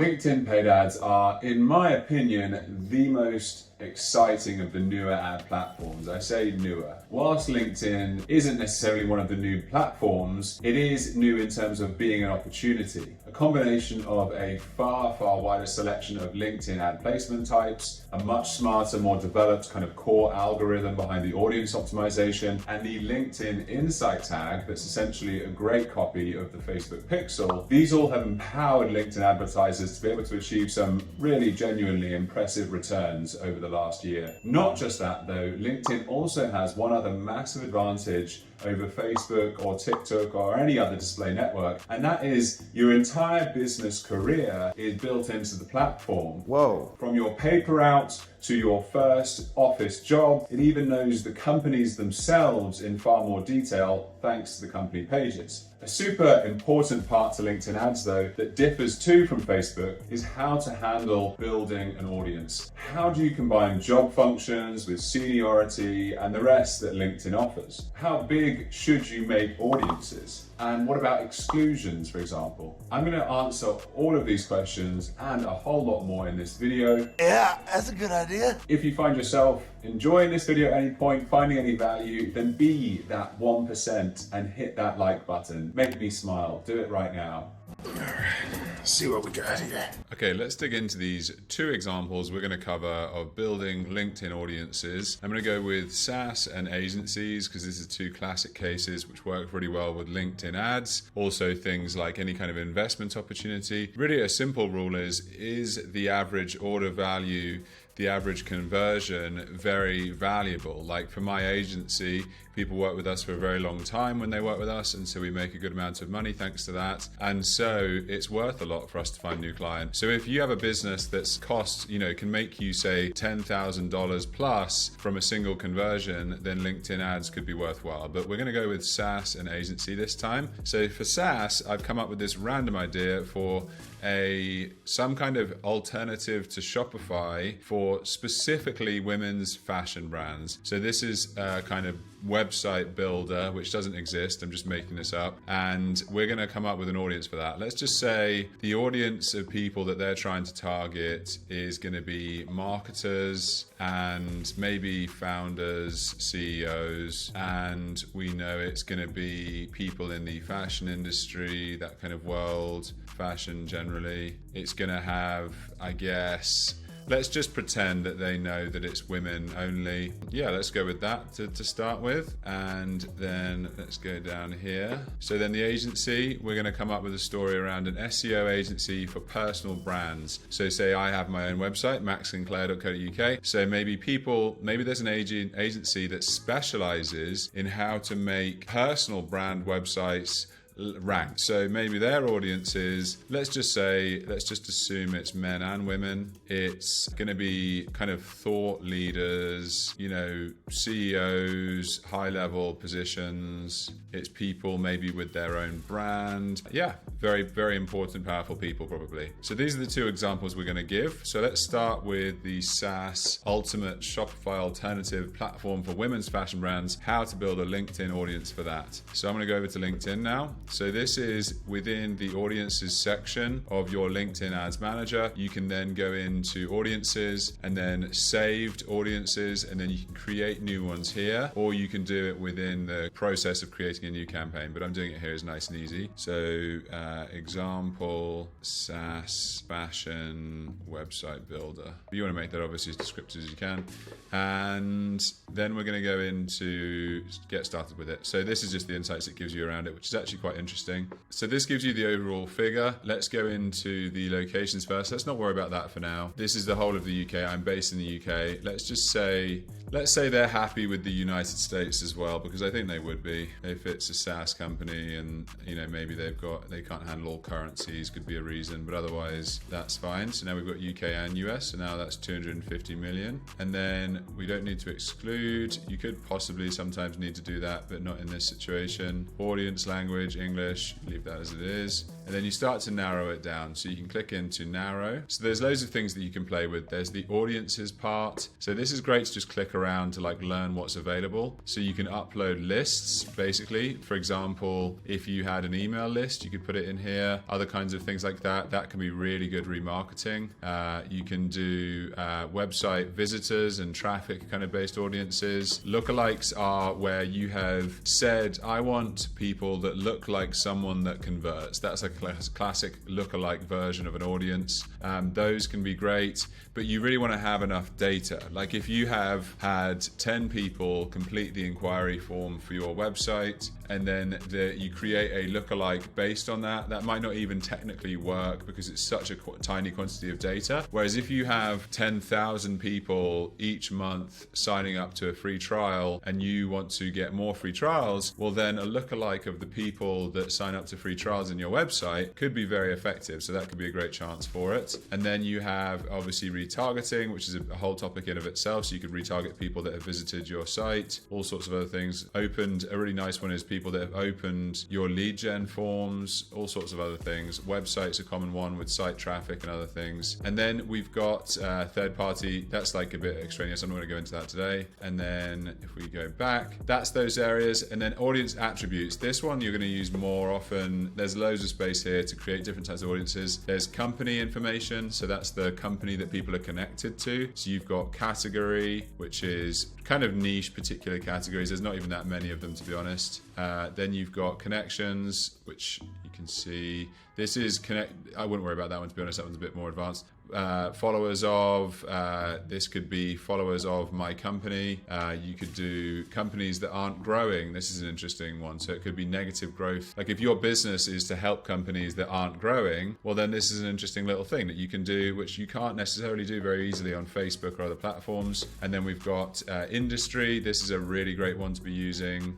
LinkedIn paid ads are, in my opinion, the most exciting of the newer ad platforms. I say newer. Whilst LinkedIn isn't necessarily one of the new platforms, it is new in terms of being an opportunity. A combination of a far wider selection of LinkedIn ad placement types, a much smarter, more developed kind of core algorithm behind the audience optimization, and the LinkedIn Insight tag that's essentially a great copy of the Facebook Pixel. These all have empowered LinkedIn advertisers to be able to achieve some really genuinely impressive returns over the last year. Not just that though, LinkedIn also has one other massive advantage over Facebook or TikTok or any other display network, and that is your entire business career is built into the platform. Whoa. From your paper route to your first office job, it even knows the companies themselves in far more detail thanks to the company pages. A super important part to LinkedIn ads though, that differs too from Facebook, is how to handle building an audience. How do you combine job functions with seniority and the rest that LinkedIn offers? How big should you make audiences? And what about exclusions, for example? I'm going to answer all of these questions and a whole lot more in this video. Yeah, that's a good idea. If you find yourself enjoying this video at any point, finding any value, then be that 1% and hit that like button. Make me smile. Do it right now. Let's see what we got here. Okay, let's dig into these two examples we're going to cover of building LinkedIn audiences. I'm going to go with SaaS and agencies because these are two classic cases which work really well with LinkedIn ads. Also things like any kind of investment opportunity. Really a simple rule is the average order value, the average conversion very valuable? Like for my agency, people work with us for a very long time when they work with us, and so we make a good amount of money thanks to that. And so it's worth a lot for us to find new clients. So if you have a business that's cost, can make you say $10,000 plus from a single conversion, then LinkedIn ads could be worthwhile. But we're going to go with SaaS and agency this time. So for SaaS, I've come up with this random idea for some kind of alternative to Shopify for specifically women's fashion brands. So this is a kind of website builder which doesn't exist. I'm just making this up, and we're going to come up with an audience for that. Let's just say the audience of people that they're trying to target is going to be marketers and maybe founders, CEOs, and we know it's going to be people in the fashion industry, that kind of world, fashion generally. It's going to have, I guess, let's just pretend that they know that it's women only. Yeah, let's go with that to start with. And then let's go down here. So then the agency, we're going to come up with a story around an SEO agency for personal brands. So say I have my own website, maxsinclair.co.uk. So maybe there's an agency that specializes in how to make personal brand websites rank. So maybe their audience is, let's just assume it's men and women. It's going to be kind of thought leaders, CEOs, high level positions. It's people maybe with their own brand. Yeah, very, very important, powerful people probably. So these are the two examples we're going to give. So let's start with the SaaS ultimate Shopify alternative platform for women's fashion brands, how to build a LinkedIn audience for that. So I'm going to go over to LinkedIn now. So this is within the audiences section of your LinkedIn Ads Manager. You can then go into audiences and then saved audiences, and then you can create new ones here, or you can do it within the process of creating a new campaign. But I'm doing it here as nice and easy. So example, SaaS fashion website builder. You want to make that obviously as descriptive as you can. And then we're going to go into get started with it. So this is just the insights it gives you around it, which is actually quite interesting. So this gives you the overall figure. Let's go into the locations first. Let's not worry about that for now. This is the whole of the UK. I'm based in the UK. Let's say they're happy with the United States as well, because I think they would be if it's a SaaS company and maybe they can't handle all currencies, could be a reason, but otherwise that's fine. So now we've got UK and US, so now that's 250 million. And then we don't need to exclude. You could possibly sometimes need to do that, but not in this situation. Audience language, English, leave that as it is. and then you start to narrow it down. So you can click into narrow. So there's loads of things that you can play with. There's the audiences part. So this is great to just click around to like learn what's available. So you can upload lists basically. For example, if you had an email list, you could put it in here, other kinds of things like that. That can be really good remarketing. You can do website visitors and traffic kind of based audiences. Lookalikes are where you have said, I want people that look like someone that converts. That's a classic lookalike version of an audience. Those can be great, but you really want to have enough data. Like if you have had 10 people complete the inquiry form for your website, and then you create a lookalike based on that, that might not even technically work because it's such a tiny quantity of data. Whereas if you have 10,000 people each month signing up to a free trial and you want to get more free trials, well then a lookalike of the people that sign up to free trials in your website could be very effective. So that could be a great chance for it. And then you have obviously retargeting, which is a whole topic in of itself. So you could retarget people that have visited your site, all sorts of other things. Opened, a really nice one is people that have opened your lead gen forms, all sorts of other things. Websites, a common one with site traffic and other things. And then we've got third party. That's like a bit extraneous. I'm not going to go into that today. And then if we go back, that's those areas. And then audience attributes. This one you're going to use more often. There's loads of space here to create different types of audiences. There's company information. So that's the company that people are connected to. So you've got category, which is kind of niche particular categories. There's not even that many of them, to be honest. Then you've got connections, which you can see. This is connect. I wouldn't worry about that one, to be honest. That one's a bit more advanced. Followers of, this could be followers of my company. You could do companies that aren't growing. This is an interesting one. So it could be negative growth. Like if your business is to help companies that aren't growing, well then this is an interesting little thing that you can do, which you can't necessarily do very easily on Facebook or other platforms. And then we've got industry. This is a really great one to be using.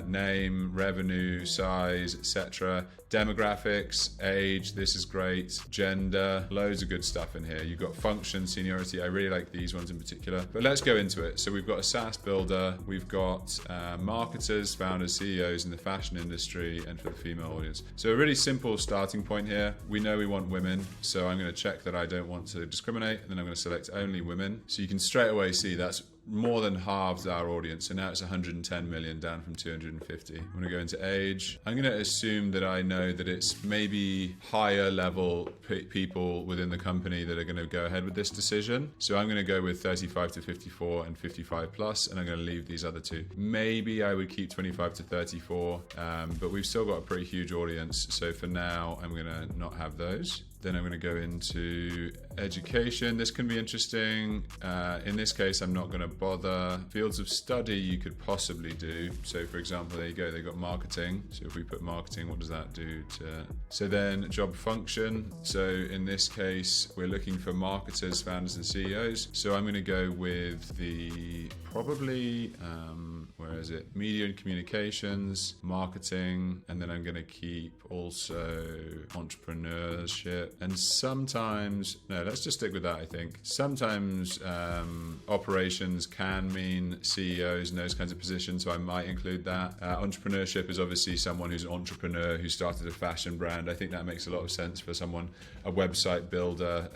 Name, revenue, size, etc. Demographics, age, this is great. Gender, loads of good stuff in here. You've got function, seniority. I really like these ones in particular. But let's go into it. So we've got a SaaS builder. We've got marketers, founders, CEOs in the fashion industry and for the female audience. So a really simple starting point here. We know we want women. So I'm going to check that I don't want to discriminate. And then I'm going to select only women. So you can straight away see that's more than halved our audience. So now it's 110 million down from 250. I'm going to go into age. I'm going to assume that I know that it's maybe higher level people within the company that are going to go ahead with this decision. So I'm going to go with 35 to 54 and 55 plus, and I'm going to leave these other two. Maybe I would keep 25 to 34, but we've still got a pretty huge audience. So for now, I'm going to not have those. Then I'm going to go into education. This can be interesting. In this case, I'm not going to bother. Fields of study you could possibly do. So for example, there you go, they've got marketing. So if we put marketing, what does that do to... So then job function. So in this case, we're looking for marketers, founders, and CEOs. So I'm going to go with the probably, where is it? Media and communications, marketing, and then I'm going to keep also entrepreneurship. And sometimes, no, let's just stick with that, I think. Sometimes operations can mean CEOs and those kinds of positions, so I might include that. Entrepreneurship is obviously someone who's an entrepreneur who started a fashion brand. I think that makes a lot of sense for someone, a website builder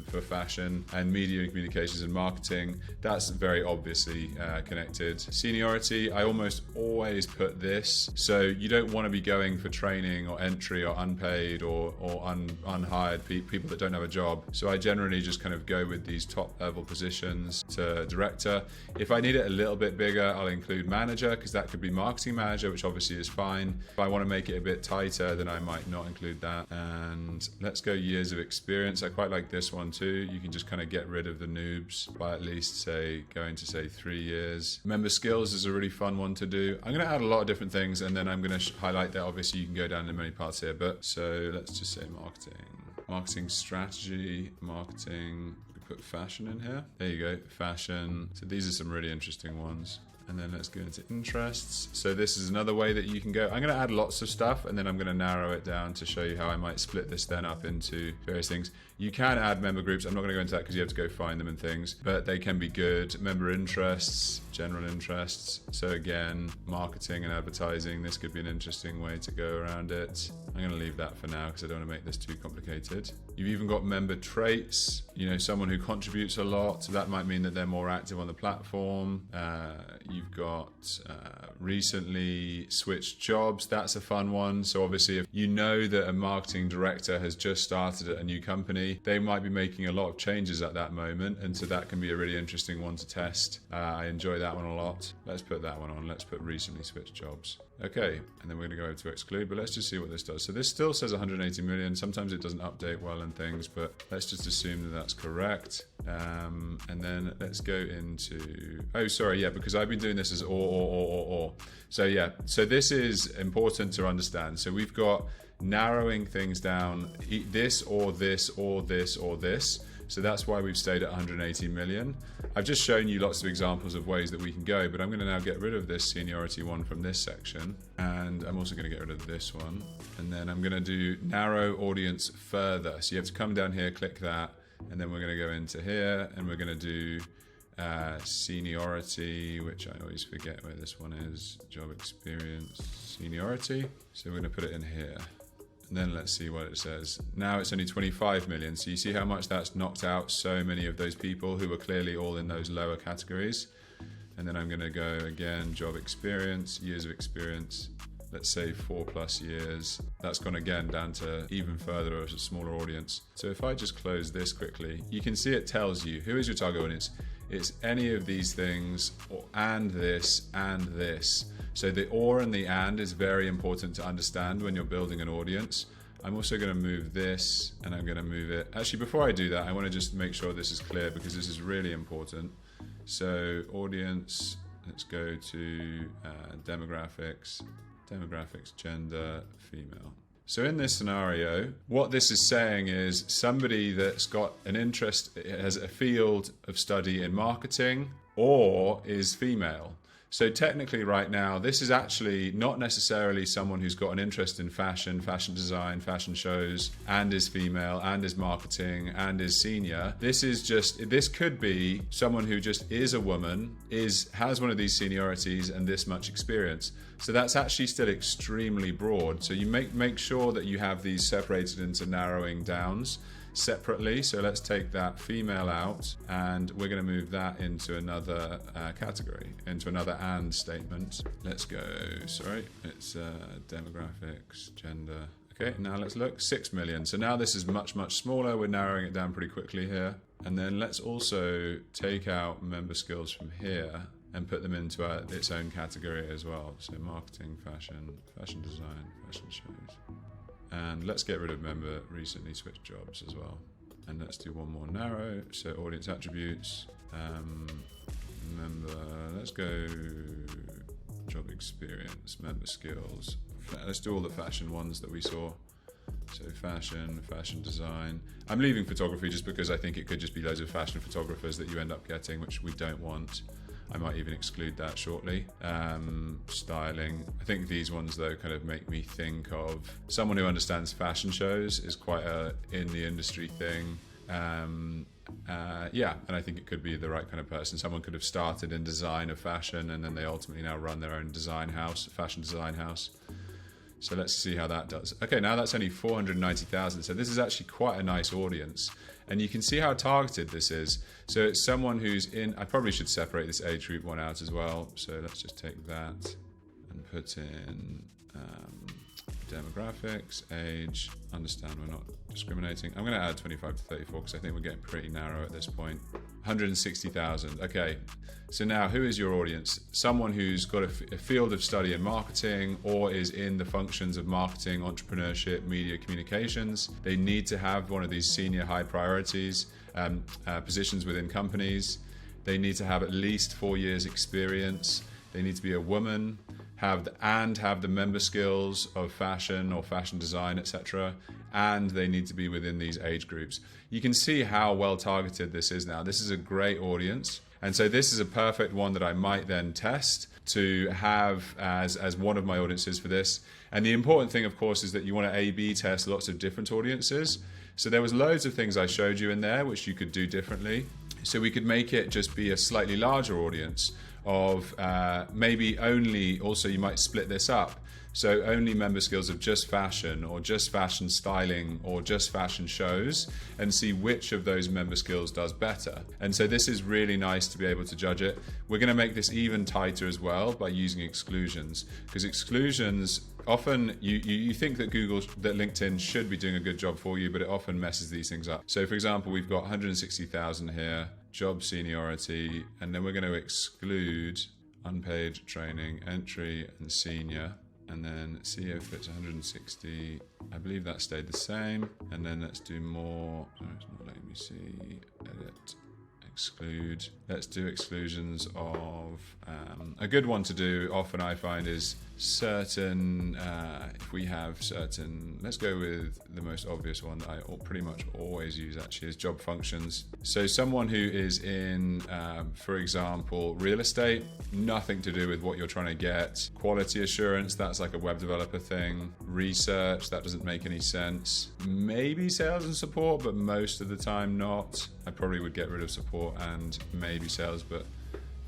for fashion. And media and communications and marketing, that's very obviously connected. Seniority, I almost always put this. So you don't want to be going for training or entry or unpaid or unhired people that don't have a job. So I generally just kind of go with these top level positions to director. If I need it a little bit bigger, I'll include manager, because that could be marketing manager, which obviously is fine. If I want to make it a bit tighter, then I might not include that. And let's go years of experience. I quite like this one too. You can just kind of get rid of the noobs by at least going to 3 years. Member skills is a really fun one to do. I'm going to add a lot of different things, and then I'm going to highlight that. Obviously you can go down in many parts here, but so let's just say marketing strategy, marketing. We put fashion in here. There you go, fashion. So these are some really interesting ones. And then let's go into interests. So this is another way that you can go. I'm going to add lots of stuff, and then I'm going to narrow it down to show you how I might split this then up into various things. You can add member groups. I'm not going to go into that because you have to go find them and things, but they can be good. Member interests, general interests. So again, marketing and advertising. This could be an interesting way to go around it. I'm going to leave that for now because I don't want to make this too complicated. You've even got member traits. You know, someone who contributes a lot. So that might mean that they're more active on the platform. You've got recently switched jobs. That's a fun one. So obviously, if you know that a marketing director has just started at a new company, they might be making a lot of changes at that moment. And so that can be a really interesting one to test. I enjoy that one a lot. Let's put that one on. Let's put recently switched jobs. Okay, and then we're going to go over to exclude, but let's just see what this does. So this still says 180 million. Sometimes it doesn't update well and things, but let's just assume that that's correct. And then let's go into, oh, sorry, yeah, because I've been doing this as or. So yeah, so this is important to understand. So we've got narrowing things down, this or this or this or this. So that's why we've stayed at 180 million. I've just shown you lots of examples of ways that we can go, but I'm going to now get rid of this seniority one from this section. And I'm also going to get rid of this one. And then I'm going to do narrow audience further. So you have to come down here, click that, and then we're going to go into here and we're going to do seniority, which I always forget where this one is, job experience, seniority. So we're going to put it in here. And then let's see what it says. Now it's only 25 million. So you see how much that's knocked out so many of those people who were clearly all in those lower categories. And then I'm going to go again, job experience, years of experience. Let's say 4+ years. That's gone again down to even further as a smaller audience. So if I just close this quickly, you can see it tells you who is your target audience. It's any of these things, and this, and this. So the or and the and is very important to understand when you're building an audience. I'm also going to move this, and I'm going to move it. Actually, before I do that, I want to just make sure this is clear because this is really important. So audience, let's go to demographics, gender, female. So in this scenario, what this is saying is somebody that's got an interest, has a field of study in marketing or is female. So technically right now, this is actually not necessarily someone who's got an interest in fashion, fashion design, fashion shows, and is female, and is marketing, and is senior. This could be someone who just is a woman, has one of these seniorities and this much experience. So that's actually still extremely broad. So you make sure that you have these separated into narrowing downs separately. So let's take that female out and we're going to move that into another category, into another and statement. Let's go, sorry, it's demographics, gender. Okay, now let's look, 6 million. So now this is much smaller. We're narrowing it down pretty quickly here. And then let's also take out member skills from here and put them into its own category as well. So marketing, fashion design, fashion shows. And let's get rid of member recently switched jobs as well. And let's do one more narrow. So audience attributes, member, let's go job experience, member skills. Let's do all the fashion ones that we saw. So fashion design. I'm leaving photography just because I think it could just be loads of fashion photographers that you end up getting, which we don't want. I might even exclude that shortly. Styling. I think these ones though kind of make me think of someone who understands fashion shows is quite a in the industry thing. Yeah, and I think it could be the right kind of person. Someone could have started in design of fashion and then they ultimately now run their own design house, fashion design house. So let's see how that does. Okay, now that's only 490,000. So this is actually quite a nice audience. And you can see how targeted this is. So it's someone who's in, I probably should separate this age group one out as well. So let's just take that and put in demographics, age, understand we're not discriminating. I'm going to add 25 to 34 because I think we're getting pretty narrow at this point. 160,000. Okay, so now who is your audience? Someone who's got a field of study in marketing or is in the functions of marketing, entrepreneurship, media communications. They need to have one of these senior high priorities positions within companies. They need to have at least 4 years experience. They need to be a woman, have the member skills of fashion or fashion design, etc. And they need to be within these age groups. You can see how well targeted this is now. This is a great audience. And so this is a perfect one that I might then test to have as one of my audiences for this. And the important thing, of course, is that you want to A/B test lots of different audiences. So there was loads of things I showed you in there which you could do differently. So we could make it just be a slightly larger audience of maybe only, also you might split this up. So only member skills of just fashion or just fashion styling or just fashion shows, and see which of those member skills does better. And so this is really nice to be able to judge it. We're going to make this even tighter as well by using exclusions, because exclusions often you think that LinkedIn should be doing a good job for you, but it often messes these things up. So for example, we've got 160,000 here, job seniority, and then we're going to exclude unpaid training, entry and senior. And then see if it's 160. I believe that stayed the same. And then let's do more. Oh, it's not letting me see. Edit. Exclude. Let's do exclusions of a good one to do often I find is certain, if we have certain, let's go with the most obvious one that I pretty much always use actually is job functions. So someone who is in, for example, real estate, nothing to do with what you're trying to get. Quality assurance, that's like a web developer thing. Research, that doesn't make any sense. Maybe sales and support, but most of the time not. I probably would get rid of support and maybe sales, but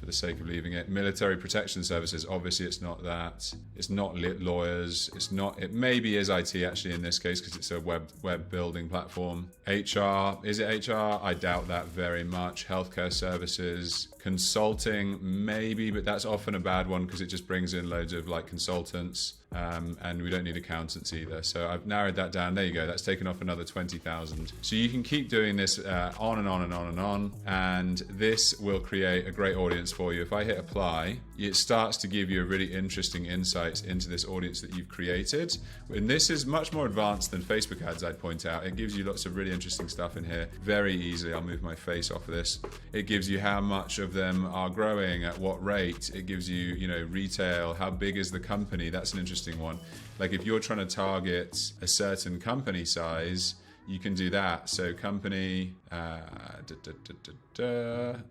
for the sake of leaving it. Military protection services, obviously it's not that. It's not lawyers. It maybe is IT actually in this case because it's a web building platform. HR, is it HR? I doubt that very much. Healthcare services, consulting, maybe, but that's often a bad one because it just brings in loads of like consultants. And we don't need accountants either. So I've narrowed that down. There you go. That's taken off another 20,000. So you can keep doing this on and on and on and on. And this will create a great audience for you. If I hit apply, it starts to give you a really interesting insights into this audience that you've created. And this is much more advanced than Facebook ads, I'd point out. It gives you lots of really interesting stuff in here very easily. I'll move my face off of this. It gives you how much of them are growing, at what rate. It gives you, retail, how big is the company. That's an interesting one. Like if you're trying to target a certain company size, you can do that. So company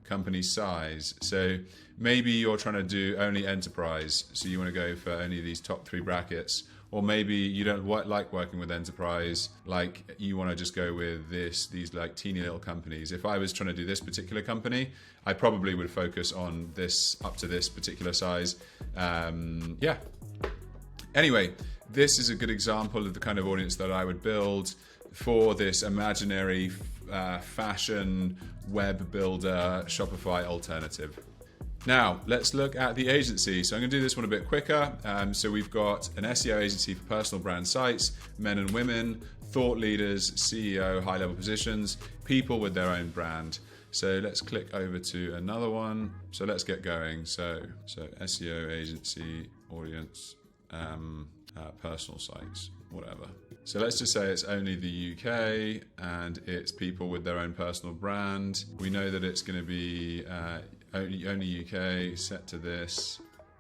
company size. So maybe you're trying to do only enterprise, so you want to go for only these top 3 brackets. Or maybe you don't like working with enterprise, like you want to just go with these like teeny little companies. If I was trying to do this particular company, I probably would focus on this up to this particular size. Anyway, this is a good example of the kind of audience that I would build for this imaginary fashion web builder Shopify alternative. Now, let's look at the agency. So I'm going to do this one a bit quicker. So we've got an SEO agency for personal brand sites, men and women, thought leaders, CEO, high-level positions, people with their own brand. So let's click over to another one. So let's get going. So SEO agency, audience, personal sites, whatever. So let's just say it's only the UK and it's people with their own personal brand. We know that it's going to be only UK, set to this,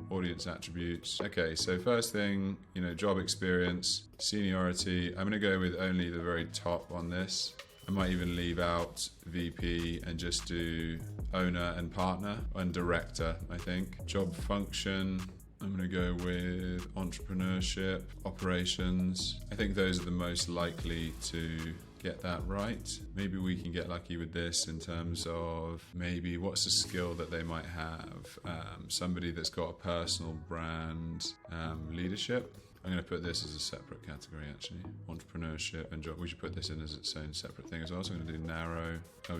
audience attributes. Okay, so first thing, job experience, seniority. I'm going to go with only the very top on this. I might even leave out VP and just do owner and partner and director, I think. Job function. I'm going to go with entrepreneurship, operations. I think those are the most likely to get that right. Maybe we can get lucky with this in terms of maybe what's a skill that they might have. Somebody that's got a personal brand, leadership. I'm going to put this as a separate category actually. Entrepreneurship and job. We should put this in as its own separate thing as well. So I'm going to do narrow. Oh,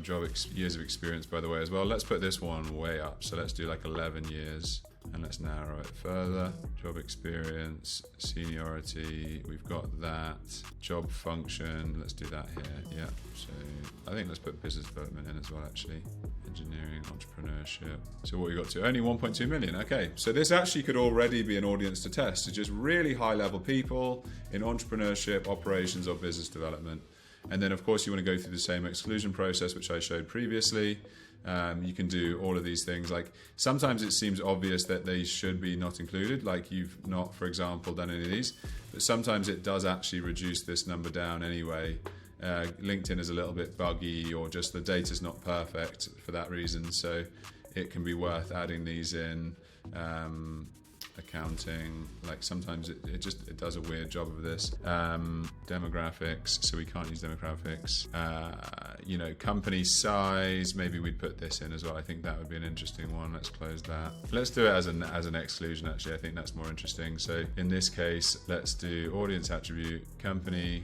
years of experience by the way as well. Let's put this one way up. So let's do like 11 years. And let's narrow it further. Job experience, seniority, we've got that. Job function, let's do that here. Yeah, so I think let's put business development in as well actually. Engineering, entrepreneurship. So what we got to, only 1.2 million. Okay, so this actually could already be an audience to test. It's just really high level people in entrepreneurship, operations or business development. And then of course you want to go through the same exclusion process which I showed previously. You can do all of these things. Like sometimes it seems obvious that they should be not included, like you've not, for example, done any of these, but sometimes it does actually reduce this number down anyway. LinkedIn is a little bit buggy or just the data's not perfect for that reason. So it can be worth adding these in. Accounting, like sometimes it does a weird job of this. Demographics, so we can't use demographics. You know, company size, maybe we'd put this in as well. I think that would be an interesting one. Let's close that. Let's do it as an exclusion, actually. I think that's more interesting. So in this case, let's do audience attribute, company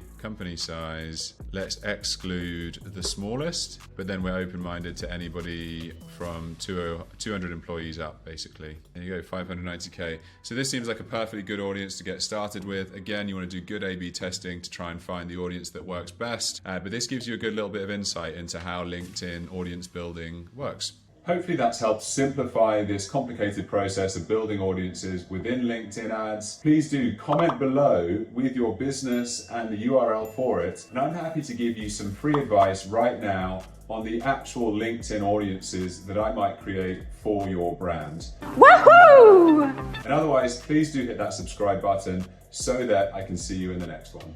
size. Let's exclude the smallest, but then we're open-minded to anybody from 200 employees up, basically. There you go, 590K. So this seems like a perfectly good audience to get started with. Again, you want to do good A/B testing to try and find the audience that works best. But this gives you a good little bit of insight into how LinkedIn audience building works. Hopefully that's helped simplify this complicated process of building audiences within LinkedIn ads. Please do comment below with your business and the URL for it. And I'm happy to give you some free advice right now on the actual LinkedIn audiences that I might create for your brand. Woohoo! And otherwise, please do hit that subscribe button so that I can see you in the next one.